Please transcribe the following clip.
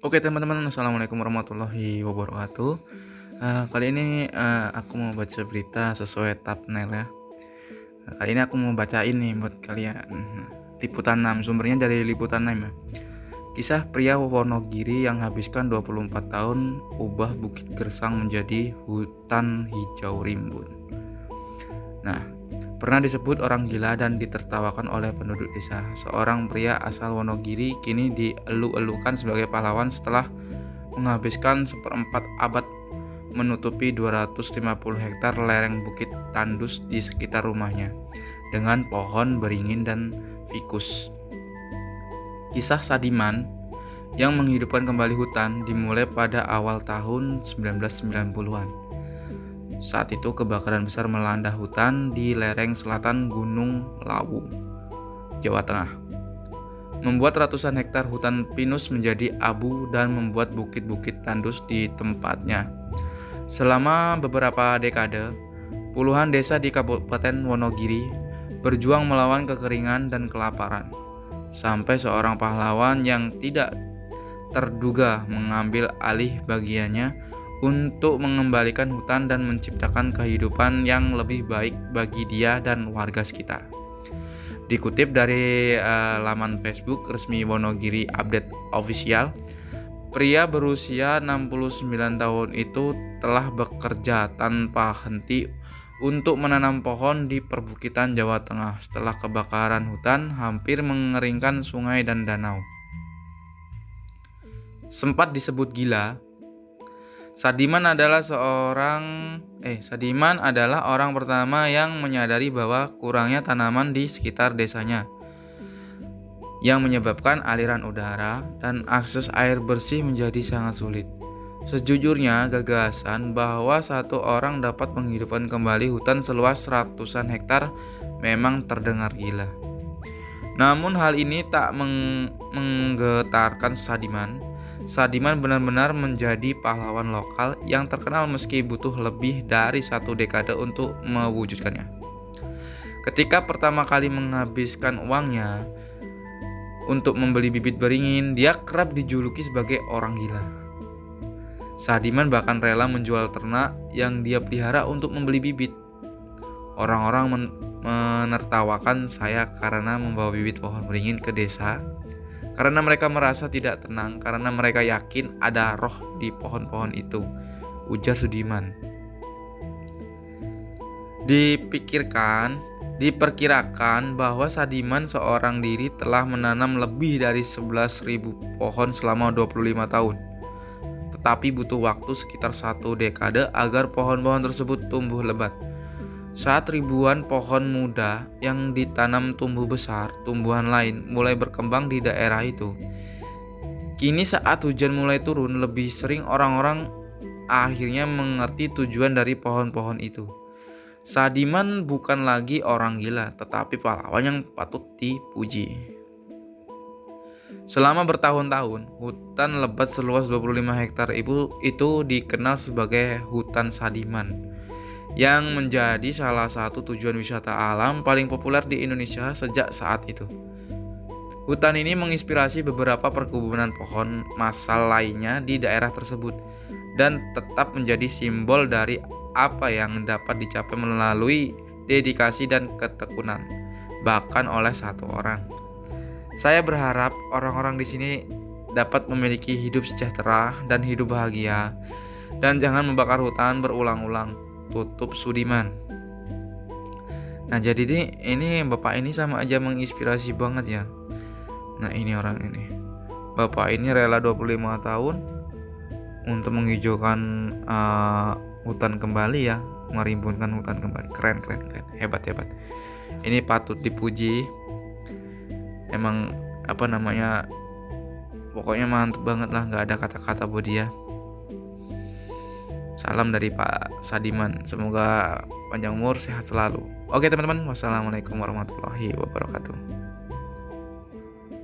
Oke teman-teman, assalamualaikum warahmatullahi wabarakatuh. Kali ini aku mau baca berita sesuai thumbnail ya. Kali ini aku mau bacain nih buat kalian. Liputan 6, sumbernya dari Liputan 6 ya. Kisah pria Wonogiri yang habiskan 24 tahun ubah Bukit Gersang menjadi hutan hijau rimbun. Nah, pernah disebut orang gila dan ditertawakan oleh penduduk desa. Seorang pria asal Wonogiri kini dielu-elukan sebagai pahlawan setelah menghabiskan seperempat abad menutupi 250 hektar lereng Bukit Tandus di sekitar rumahnya dengan pohon beringin dan fikus. Kisah Sadiman yang menghidupkan kembali hutan dimulai pada awal tahun 1990-an. Saat itu kebakaran besar melanda hutan di lereng selatan Gunung Lawu, Jawa Tengah, membuat ratusan hektar hutan pinus menjadi abu dan membuat bukit-bukit tandus di tempatnya. Selama beberapa dekade, puluhan desa di Kabupaten Wonogiri berjuang melawan kekeringan dan kelaparan, sampai seorang pahlawan yang tidak terduga mengambil alih bagiannya untuk mengembalikan hutan dan menciptakan kehidupan yang lebih baik bagi dia dan warga sekitar. Dikutip dari laman Facebook resmi Wonogiri Update Official, pria berusia 69 tahun itu telah bekerja tanpa henti untuk menanam pohon di perbukitan Jawa Tengah setelah kebakaran hutan hampir mengeringkan sungai dan danau. Sempat disebut gila, Sadiman adalah orang pertama yang menyadari bahwa kurangnya tanaman di sekitar desanya yang menyebabkan aliran udara dan akses air bersih menjadi sangat sulit. Sejujurnya, gagasan bahwa satu orang dapat menghidupkan kembali hutan seluas ratusan hektar memang terdengar gila. Namun hal ini tak menggetarkan Sadiman. Sadiman benar-benar menjadi pahlawan lokal yang terkenal meski butuh lebih dari satu dekade untuk mewujudkannya. Ketika pertama kali menghabiskan uangnya untuk membeli bibit beringin, dia kerap dijuluki sebagai orang gila. Sadiman bahkan rela menjual ternak yang dia pelihara untuk membeli bibit. Orang-orang menertawakan saya karena membawa bibit pohon beringin ke desa, karena mereka merasa tidak tenang, karena mereka yakin ada roh di pohon-pohon itu, ujar Sudiman. Diperkirakan bahwa Sadiman seorang diri telah menanam lebih dari 11.000 pohon selama 25 tahun. Tetapi butuh waktu sekitar 1 dekade agar pohon-pohon tersebut tumbuh lebat. Saat ribuan pohon muda yang ditanam tumbuh besar, tumbuhan lain mulai berkembang di daerah itu. Kini saat hujan mulai turun, lebih sering orang-orang akhirnya mengerti tujuan dari pohon-pohon itu. Sadiman bukan lagi orang gila, tetapi pahlawan yang patut dipuji. Selama bertahun-tahun, hutan lebat seluas 25 hektar itu dikenal sebagai hutan Sadiman, yang menjadi salah satu tujuan wisata alam paling populer di Indonesia sejak saat itu. Hutan ini menginspirasi beberapa perkebunan pohon massal lainnya di daerah tersebut dan tetap menjadi simbol dari apa yang dapat dicapai melalui dedikasi dan ketekunan, bahkan oleh satu orang. Saya berharap orang-orang di sini dapat memiliki hidup sejahtera dan hidup bahagia, dan jangan membakar hutan berulang-ulang. Tutup Sudiman. Nah, jadi ini bapak ini sama aja menginspirasi banget ya. Nah, ini orang ini. Bapak ini rela 25 tahun untuk menghijaukan hutan kembali ya, merimbunkan hutan kembali. Keren. Hebat. Ini patut dipuji. Emang pokoknya mantep banget lah, nggak ada kata-kata buat dia. Salam dari Pak Sadiman, semoga panjang umur, sehat selalu. Oke teman-teman, wassalamualaikum warahmatullahi wabarakatuh.